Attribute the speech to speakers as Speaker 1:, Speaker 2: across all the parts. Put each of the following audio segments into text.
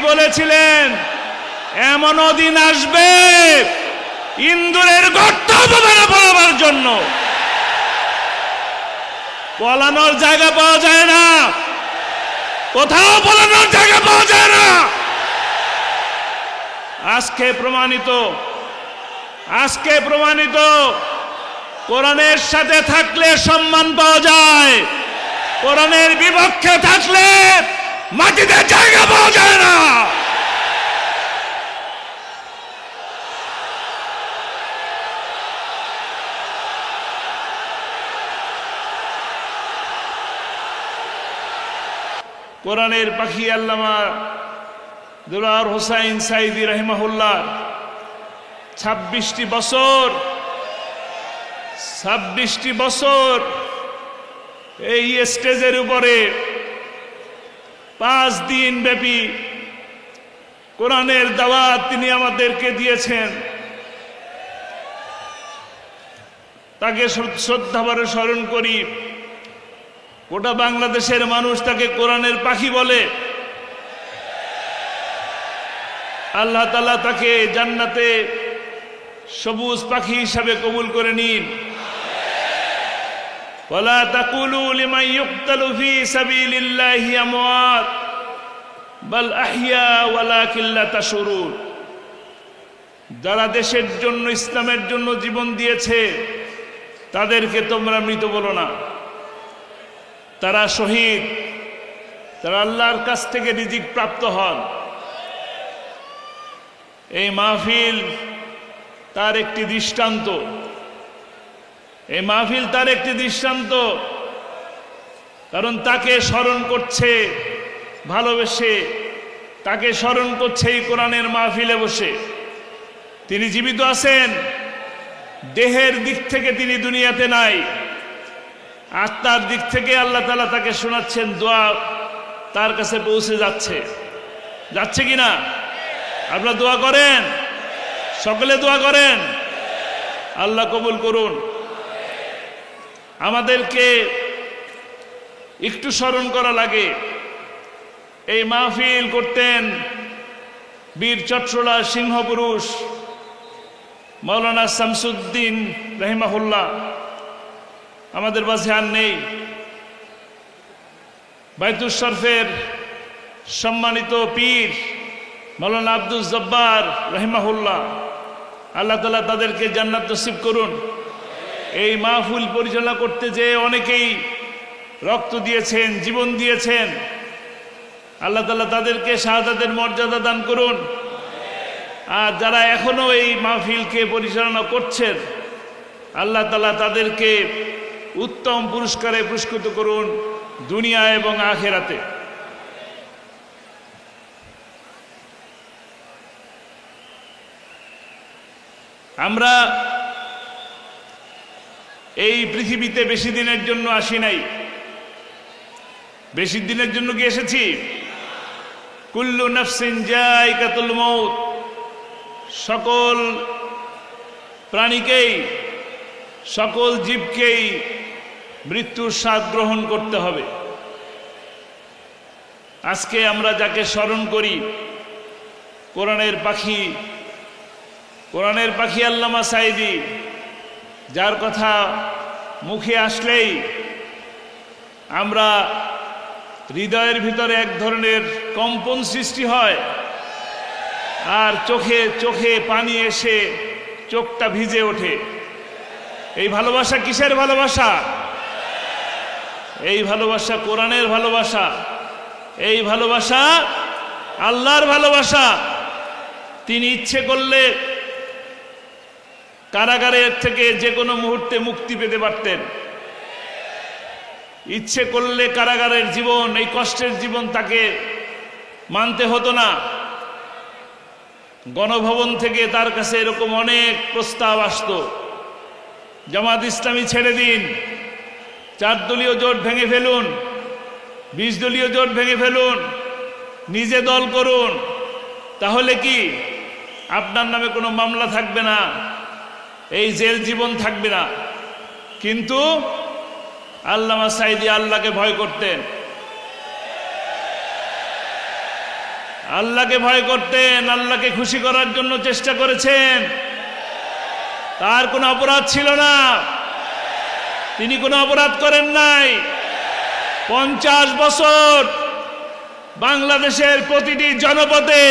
Speaker 1: বলেছিলেন এমনও দিন আসবে ইন্দুরের গর্ত পড়াবার জন্য পলানোর জায়গা পাওয়া যায় না, কোথাও পলানোর জায়গা পাওয়া যায় না। আজকে প্রমাণিত কোরআনের সাথে থাকলে সম্মান পাওয়া যায়, কোরআনের বিপক্ষে থাকলে মাটিতে জায়গা পাওয়া যায় না। কোরআনের পাখি আল্লামা দুলার হোসাইন সাইদি রাহিমাহুল্লাহ 26টি বছর এই স্টেজের উপরে 5 দিন ব্যাপী কোরআনের দাওয়াত তিনি আমাদেরকে দিয়েছেন। তাকে শ্রদ্ধাভরে স্মরণ করি। গোটা বাংলাদেশের মানুষ তাকে কোরআনের পাখি বলে। আল্লাহ তাআলা তাকে জান্নাতে সবুজ পাখি হিসাবে কবুল করে নিন। ওয়ালা তাকুলু লিমান ইউকতালু ফি সাবিলিল্লাহি আমওয়াত বাল আহইয়া ওয়ালাকিন লা তাশউরুন। যারা দেশের জন্য, ইসলামের জন্য জীবন দিয়েছে তাদেরকে তোমরা মৃত বলো না, তারা শহীদ, তারা আল্লাহর কাছ থেকে রিজিক প্রাপ্ত হন। এই মাহফিল তার একটি দৃষ্টান্ত, কারণ তাকে স্মরণ করছে ভালোবেসে, তাকে স্মরণ করছে এই কোরআনের মাহফিলে বসে। তিনি জীবিত আছেন, দেহের দিক থেকে তিনি দুনিয়াতে নাই, আত্মার দিক থেকে আল্লাহ তাআলা তাকে শোনাচ্ছেন, দোয়া তার কাছে পৌঁছে যাচ্ছে কিনা? আপনারা দোয়া করেন, সকলে দোয়া করেন, আল্লাহ কবুল করুন। আমাদেরকে একটু স্মরণ করা লাগে। এই মাহফিল করতেন বীর চট্টলা সিংহপুরুষ মাওলানা শামসুদ্দিন রাহিমাহুল্লাহ, আমাদের মাঝে আর নেই। বাইতুল শরফের সম্মানিত পীর মাওলানা আব্দুল জব্বার রাহিমাহুল্লাহ, আল্লাহ তাআলা তাদেরকে জান্নাত নসিব করুন। এই মাহফিল পরিচালনা করতে যে অনেকেই রক্ত দিয়েছেন, জীবন দিয়েছেন, আল্লাহ তাআলা তাদেরকে শাহাদাতের মর্যাদা দান করুন। আর যারা এখনো এই মাহফিলকে পরিচালনা করছেন, আল্লাহ তাআলা তাদেরকে উত্তম পুরস্কারে পুরস্কৃত করুন দুনিয়া এবং আখিরাতে। আমরা এই পৃথিবীতে বেশি দিনের জন্য আসি নাই। বেশি দিনের জন্য কি এসেছি? কুল্লু নাফসিন যায়কাতুল মউত, সকল প্রাণীকেই, সকল জীবকেই মৃত্যুর স্বাদ গ্রহণ করতে হবে। আজকে আমরা যাকে স্মরণ করি, কোরআনের পাখি আল্লামা সাইদি, যার কথা মুখে আসলেই আমরা হৃদয়ের ভিতরে এক ধরনের কম্পন সৃষ্টি হয়, আর চোখে পানি এসে চোখটা ভিজে ওঠে। এই ভালোবাসা কিসের ভালোবাসা? এই ভালোবাসা কোরআনের ভালোবাসা, এই ভালোবাসা আল্লাহর ভালোবাসা। তিনি ইচ্ছে করলে কারাগারের থেকে যে কোনো মুহূর্তে মুক্তি পেতে পারতেন। ইচ্ছে করলে কারাগারের জীবন, এই কষ্টের জীবন তাকে মানতে হতো না। গণভবন থেকে তার কাছে এরকম অনেক প্রস্তাব আসতো, জামাত ইসলামী ছেড়ে দিন, 4 দলীয় জোট ভেঙে ফেলুন, 20 দলীয় জোট ভেঙে ফেলুন, নিজে দল করুন, তাহলে কি আপনার নামে কোনো মামলা থাকবে না, এই জেল জীবন থাকবে না। কিন্তু আল্লামা সাইদি আল্লাহকে ভয় করতেন। আল্লাহকে ভয় করতেন, আল্লাহকে খুশি করার জন্য চেষ্টা করেছেন। তার কোনো অপরাধ ছিল না, তিনি কোনো অপরাধ করেন নাই। 50 বছর বাংলাদেশের প্রতিটি জনপদে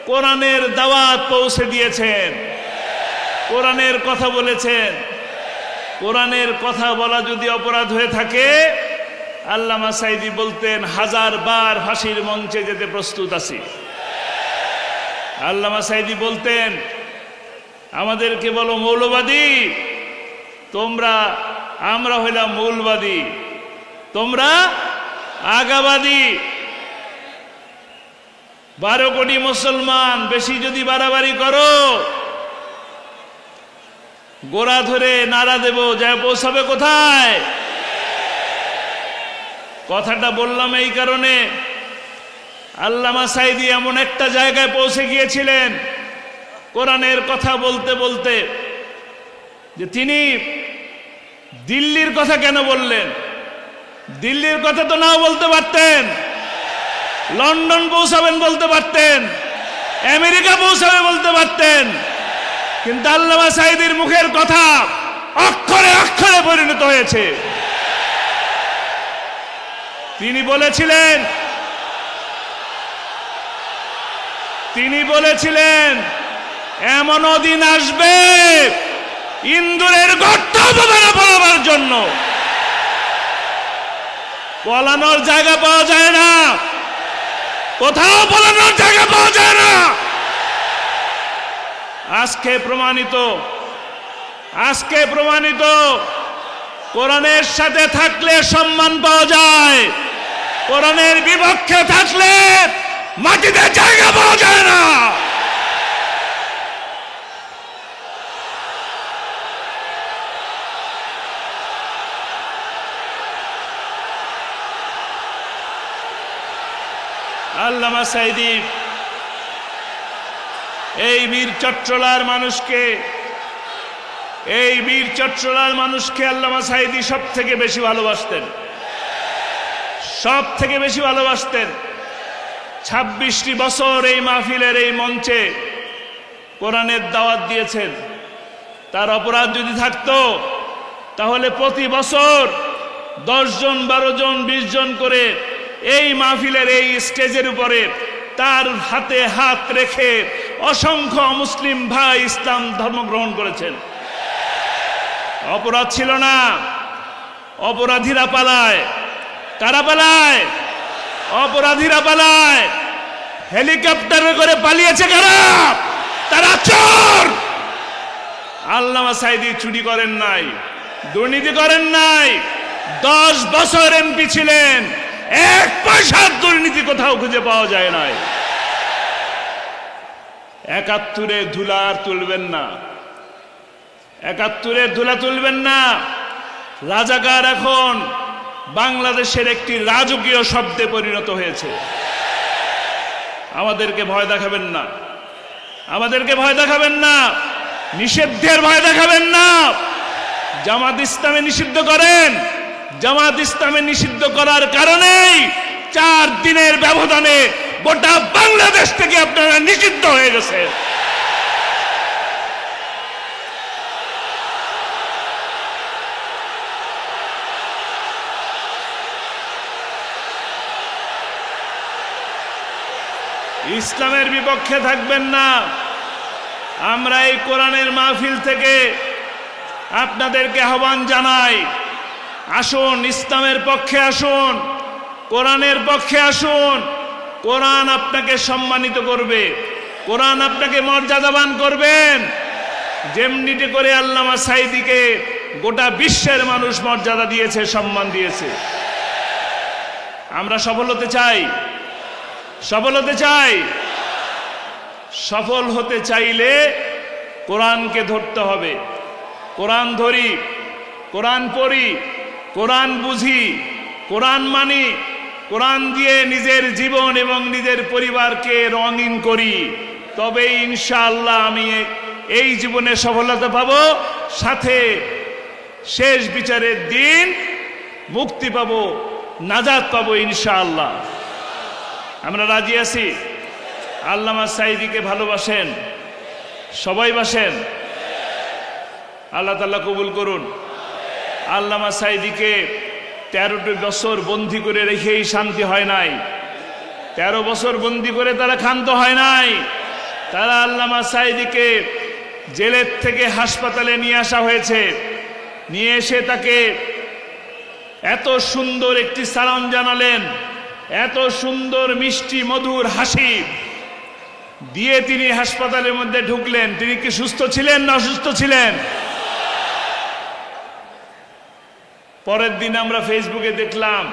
Speaker 1: কোরআনের দাওয়াত পৌঁছে দিয়েছেন, কোরআনের কথা বলেছেন। কোরআনের কথা বলা যদি অপরাধ হয়ে থাকে, আল্লামা সাঈদী বলতেন 1000 বার ফাঁসির মঞ্চে যেতে প্রস্তুত আছি। আল্লামা সাঈদী বলতেন আমাদেরকে বলো মৌলবাদী, আমরা হইলাম মৌলবাদী, তোমরা আগাবাদী। 12 কোটি মুসলমান, বেশি যদি বাড়াবাড়ি করো গোড়া ধরে নাড়া দেব, যা পৌঁছাবে কোথায়? কথাটা বললাম এই কারণে, আল্লামা সাঈদী এমন একটা জায়গায় পৌঁছে গিয়েছিলেন কোরআনের কথা বলতে বলতে, যে তিনি দিল্লির কথা কেন বললেন? দিল্লির কথা তো নাও বলতে পারতেন, লন্ডন পৌঁছাবেন বলতে পারতেন, আমেরিকা পৌঁছাবে বলতে পারতেন, কিন্তু আল্লামা সাঈদীর মুখের কথা অক্ষরে অক্ষরে পরিণত হয়েছে। তিনি বলেছিলেন এমনও দিন আসবে ইন্দুরের গর্ত পালাবার জন্য পলানোর জায়গা পাওয়া যায় না, কোথাও পলানোর জায়গা পাওয়া যায় না। আজকে প্রমাণিত কোরআনের সাথে থাকলে সম্মান পাওয়া যায়, কোরআনের বিপক্ষে থাকলে মাটিতে জায়গা পাওয়া যায় না। আল্লামা সাঈদী এই বীর চট্টলার মানুষকে আল্লামা সাঈদী সব থেকে বেশি ভালোবাসতেন। 26টি বছর এই মাহফিলের এই মঞ্চে কোরআনের দাওয়াত দিয়েছেন। তার অপরাধ যদি থাকতো তাহলে প্রতি বছর 10 জন 12 জন 20 জন করে এই মাহফিলের এই স্টেজের উপরে তার হাতে হাত রেখে অসংখ্য মুসলিম ভাই ইসলাম ধর্ম গ্রহণ করেছেন। অপরাধ ছিল না, অপরাধীরা পালায়। কারা পালায়? অপরাধীরা পালায়। হেলিকপ্টারে করে পালিয়েছে কারা? তারা চোর। আল্লামা সাঈদী চুরি করেন নাই, দুর্নীতি করেন নাই, 10 বছর এমপি ছিলেন, 1 পয়সার দুর্নীতি কোথাও খুঁজে পাওয়া যায় নাই। 71-এ ধুলা তুলবেন না, 71-এ ধুলা তুলবেন না। রাজাকার এখন বাংলাদেশের একটি রাজকীয় শব্দে পরিণত হয়েছে। আমাদেরকে ভয় দেখাবেন না, আমাদেরকে ভয় দেখাবেন না, নিষিদ্ধের ভয় দেখাবেন না। জামাত ইসলামে নিষিদ্ধ করেন, জামাত ইসলামে নিষিদ্ধ করার কারণেই 4 দিনের ব্যবধানে গোটা বাংলাদেশ থেকে আপনারা নিষিদ্ধ হয়ে গেছে। ইসলামের বিপক্ষে থাকবেন না। আমরা এই কোরআনের মাহফিল থেকে আপনাদেরকে আহ্বান জানাই, আসুন ইসলামের পক্ষে আসুন, কোরআনের পক্ষে আসুন। কোরআন আপনাকে সম্মানিত করবে, কোরআন আপনাকে মর্যাদাবান করবেন। যেমনিটি করে আল্লামা সাঈদীকে গোটা বিশ্বের মানুষ মর্যাদা দিয়েছে, সম্মান দিয়েছে। আমরা সফল হতে চাই, সফল হতে চাইলে কোরআনকে ধরতে হবে। কোরআন ধরি, কোরআন পড়ি, কোরআন বুঝি, কোরআন মানি, কোরআন দিয়ে নিজের জীবন এবং নিজের পরিবারকে রঙিন করি, তবে ইনশাআল্লাহ আমি এই জীবনে সফলতা পাব, সাথে শেষ বিচারের দিন মুক্তি পাব, নাজাত পাব ইনশাআল্লাহ। আমরা রাজি আছি। আল্লামা সাঈদীকে ভালোবাসেন? সবাই বাসেন? আল্লাহ তাআলা কবুল করুন। আল্লামা সাঈদীকে 13টি বছর বন্দী করে রেখেই শান্তি হয় নাই। 13 বছর বন্দী করে তারা ক্ষান্ত হয় নাই। তারা আল্লামা সাঈদীকে জেলের থেকে হাসপাতালে নিয়ে আসা হয়েছে। নিয়ে এসে তাকে এত সুন্দর একটি সালাম জানালেন, এত সুন্দর মিষ্টি মধুর হাসি দিয়ে তিনি হাসপাতালের মধ্যে ঢুকলেন। তিনি কি সুস্থ ছিলেন না অসুস্থ ছিলেন? পরের দিন আমরা ফেসবুকে দেখলাম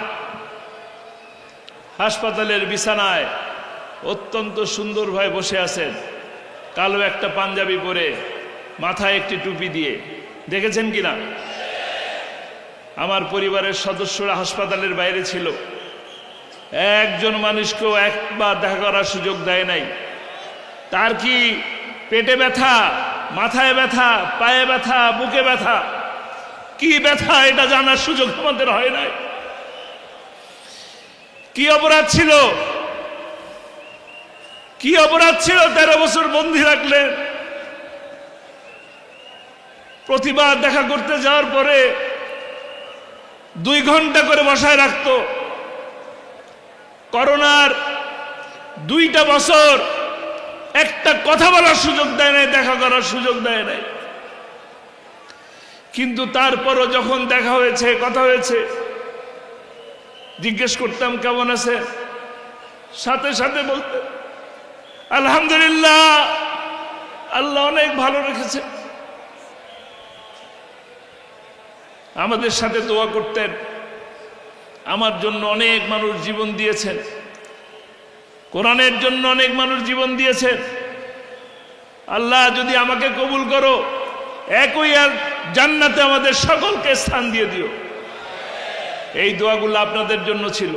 Speaker 1: হাসপাতালের বিছানায় অত্যন্ত সুন্দরভাবে বসে আছেন, কালো একটা পাঞ্জাবি পরে, মাথায় একটি টুপি দিয়ে। দেখেছেন কিনা? আমার পরিবারের সদস্যরা হাসপাতালের বাইরে ছিল, একজন মানুষকেও একবার দেখা করার সুযোগ দেয় নাই। তার কি পেটে ব্যথা, মাথায় ব্যথা, পায়ে ব্যথা, বুকে ব্যথা, কি ব্যথা এটা জানার সুযোগ আমাদের হয় নাই। কি অপরাধ ছিল? কি অপরাধ ছিল 13 বছর বন্দী রাখলেন? প্রতিবার দেখা করতে যাওয়ার পরে 2 ঘন্টা করে বসায় রাখতো। করোনার 2টা বছর একটা কথা বলার সুযোগ দেয় নাই, দেখা করার সুযোগ দেয় নাই। কিন্তু তারপরও যখন দেখা হয়েছে, কথা হয়েছে, জিজ্ঞেস করতাম কেমন আছে, সাথে সাথে বলতেন আলহামদুলিল্লাহ, আল্লাহ অনেক ভালো রেখেছে। আমাদের সাথে দোয়া করতেন। আমার জন্য অনেক মানুষ জীবন দিয়েছেন, কোরআনের জন্য অনেক মানুষ জীবন দিয়েছেন। আল্লাহ যদি আমাকে কবুল করো, একই আর জান্নাতে আমাদের সকলকে স্থান দিয়ে দিও। এই দোয়াগুলো আপনাদের জন্য ছিল,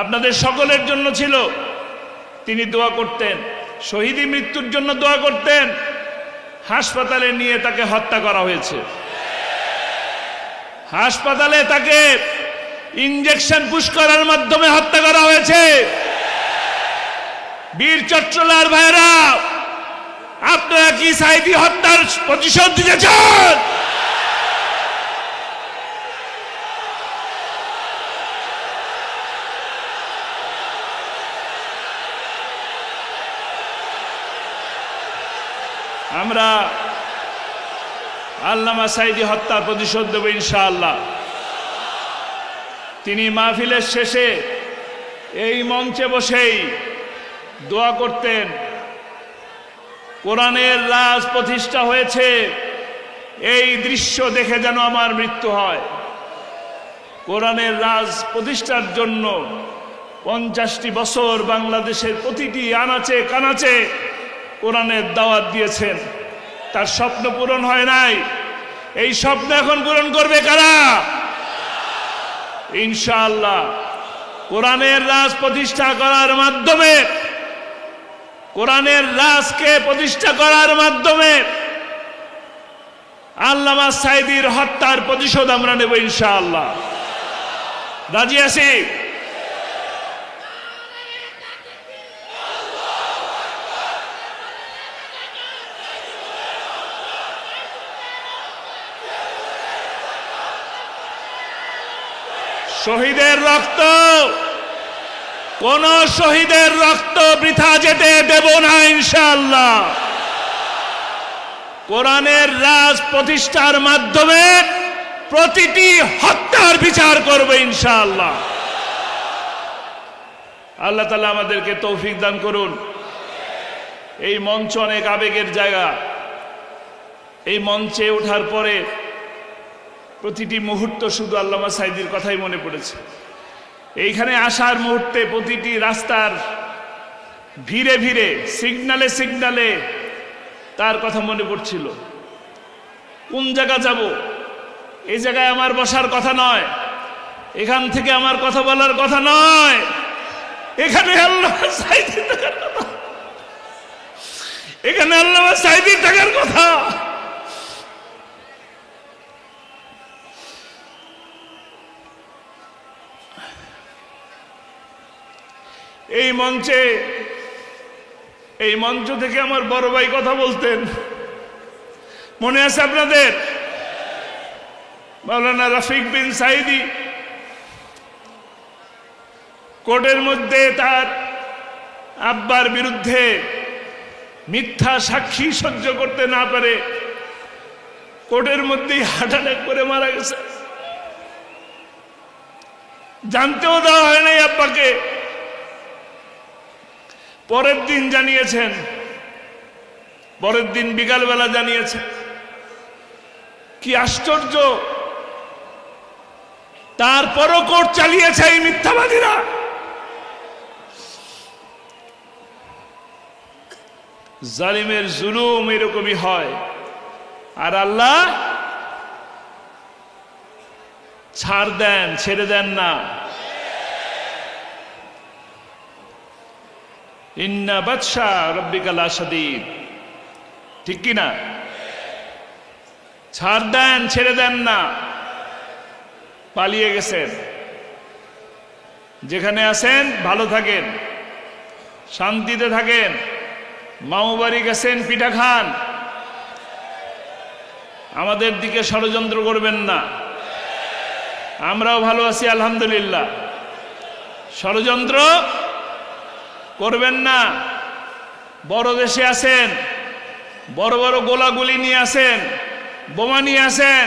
Speaker 1: আপনাদের সকলের জন্য ছিল। তিনি দোয়া করতেন, শহীদি মৃত্যুর জন্য দোয়া করতেন। হাসপাতালে নিয়ে তাকে হত্যা করা হয়েছে, হাসপাতালে তাকে ইনজেকশন পুশ করার মাধ্যমে হত্যা করা হয়েছে। বীর চট্টলার ভাইরা, আপনারা কি সাঈদী হত্যার প্রতিশোধ দিতে চান? আমরা আল্লামা সাঈদী হত্যার প্রতিশোধ দেব ইনশাআল্লাহ। তিনি মাহফিলের শেষে এই মঞ্চে বসেই দোয়া করতেন, কোরআনের রাজ প্রতিষ্ঠা হয়েছে, এই দৃশ্য দেখে যেন আমার মৃত্যু হয়। কোরআনের রাজ প্রতিষ্ঠার জন্য 50টি বছর বাংলাদেশের প্রতিটি আনাচে কানাচে কোরআনের দাওয়াত দিয়েছেন। তার স্বপ্ন পূরণ হয় নাই, এই স্বপ্ন এখন পূরণ করবে কারা? ইনশাআল্লাহ। কোরআনের রাজ প্রতিষ্ঠা করার মাধ্যমে, কোরআনের রাজকে প্রতিষ্ঠা করার মাধ্যমে আল্লামা সাঈদীর হত্যার প্রতিশোধ আমরা নেব ইনশাআল্লাহ। রাজি আছি? শহীদের রক্ত, কোন শহীদের রক্ত বৃথা যেতে দেব না ইনশাআল্লাহ। কোরআনের রাজ প্রতিষ্ঠার মাধ্যমে প্রতিটি হত্যার বিচার করবে ইনশাআল্লাহ। আল্লাহ তাআলা আমাদেরকে তৌফিক দান করুন। এই মঞ্চ অনেক আবেগের জায়গা। এই মঞ্চে ওঠার পরে প্রতিটি মুহূর্ত শুধু আল্লামা সাঈদীর কথাই মনে পড়েছে। এইখানে আসার মুহূর্তে প্রতিটি রাস্তার ভিড়ে ভিড়ে, সিগনালে সিগনালে তার কথা মনে পড়ছিল। কোন জায়গা যাব? এই জায়গায় আমার বসার কথা নয়, এখান থেকে আমার কথা বলার কথা নয়, এখানে আল্লামা সাঈদী থাকার কথা, এখানে আল্লামা সাঈদী থাকার কথা। এই মঞ্চে এই মঞ্চ থেকে আমার বড় ভাই কথা বলতেন, মনে আছে আপনাদের? মাওলানা রফিক বিন সাইদি কোর্টের মধ্যে তার আব্বার বিরুদ্ধে মিথ্যা সাক্ষী সহ্য করতে না পারে কোর্টের মধ্যেই হার্ট অ্যাটাক করে মারা গেছে। জানতেও দেওয়া হয় নাই আব্বাকে। পরের দিন জানিয়েছেন, পরের দিন বিকালবেলা জানিয়েছেন। কি আশ্চর্য! তারপরও কোর্ট চালিয়েছে এই মিথ্যাবাদীরা। জালিমের জুলুম এরকমই হয়, আর আল্লাহ ছাড় দেন, ছেড়ে দেন না। ইন্না বাদশা রব্বিকা লাশাদীদ, ঠিক কি না? ছাড় দেন, ছেড়ে দেন না। পালিয়ে গেছেন, যেখানে আছেন ভালো থাকেন, শান্তিতে থাকেন। মামুবাড়ি গেছেন, পিঠা খান, আমাদের দিকে ষড়যন্ত্র করবেন না। আমরাও ভালো আছি আলহামদুলিল্লাহ, ষড়যন্ত্র করবেন না। বড় দেশে আছেন, বড় বড় গোলাগুলি নিয়ে আসেন, বোমা নিয়ে আসেন,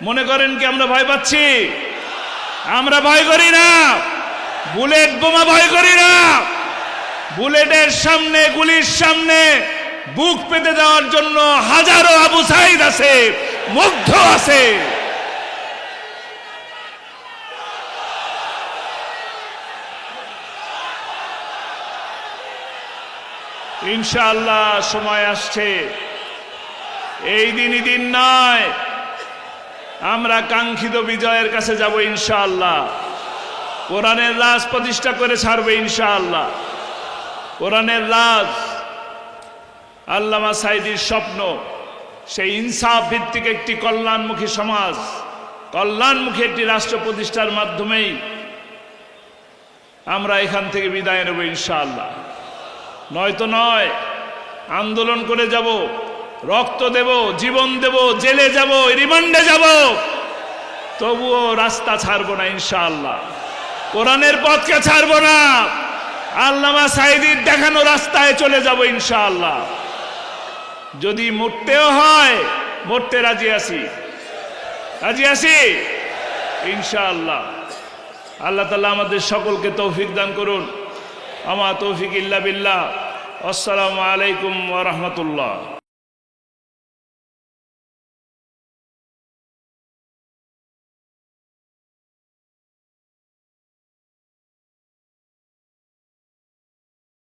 Speaker 1: মনে করেন কি আমরা ভয় পাচ্ছি? আমরা ভয় করি না। বুলেট বোমা ভয় করি না। বুলেটের সামনে, গুলির সামনে বুক পেতে দেওয়ার জন্য হাজারো আবু সাইদ আছে, মুগ্ধ আছে। ইনশাআল্লাহ সময় আসছে, এই দিনই দিন নয়, আমরা কাঙ্ক্ষিত বিজয়ের কাছে যাব ইনশাআল্লাহ। কোরআনের রাজ প্রতিষ্ঠা করে ছাড়বে ইনশাআল্লাহ। কোরআনের রাজ, আল্লামা সাঈদীর স্বপ্ন, সেই ইনসাফ ভিত্তিক একটি কল্যাণমুখী সমাজ, কল্যাণমুখী একটি রাষ্ট্র প্রতিষ্ঠার মাধ্যমেই আমরা এখান থেকে বিদায় নেব ইনশাআল্লাহ। নয়তো নয়, আন্দোলন করে যাব, রক্ত দেব, জীবন দেব, জেলে যাব, রিমান্ডে যাব, তবুও রাস্তা ছাড়বো না ইনশাআল্লাহ। কোরআনের পথকে ছাড়বো না। আল্লামা সাঈদীর দেখানো রাস্তায় চলে যাব ইনশাআল্লাহ। যদি মরতেও হয়, মরতে রাজি আছি, রাজি আছি ইনশাআল্লাহ। আল্লাহ তাআলা আমাদের সকলকে তৌফিক দান করুন। আমা তৌফিক ইল্লা বিল্লাহ। আসসালামু আলাইকুম ওয়া রাহমাতুল্লাহ।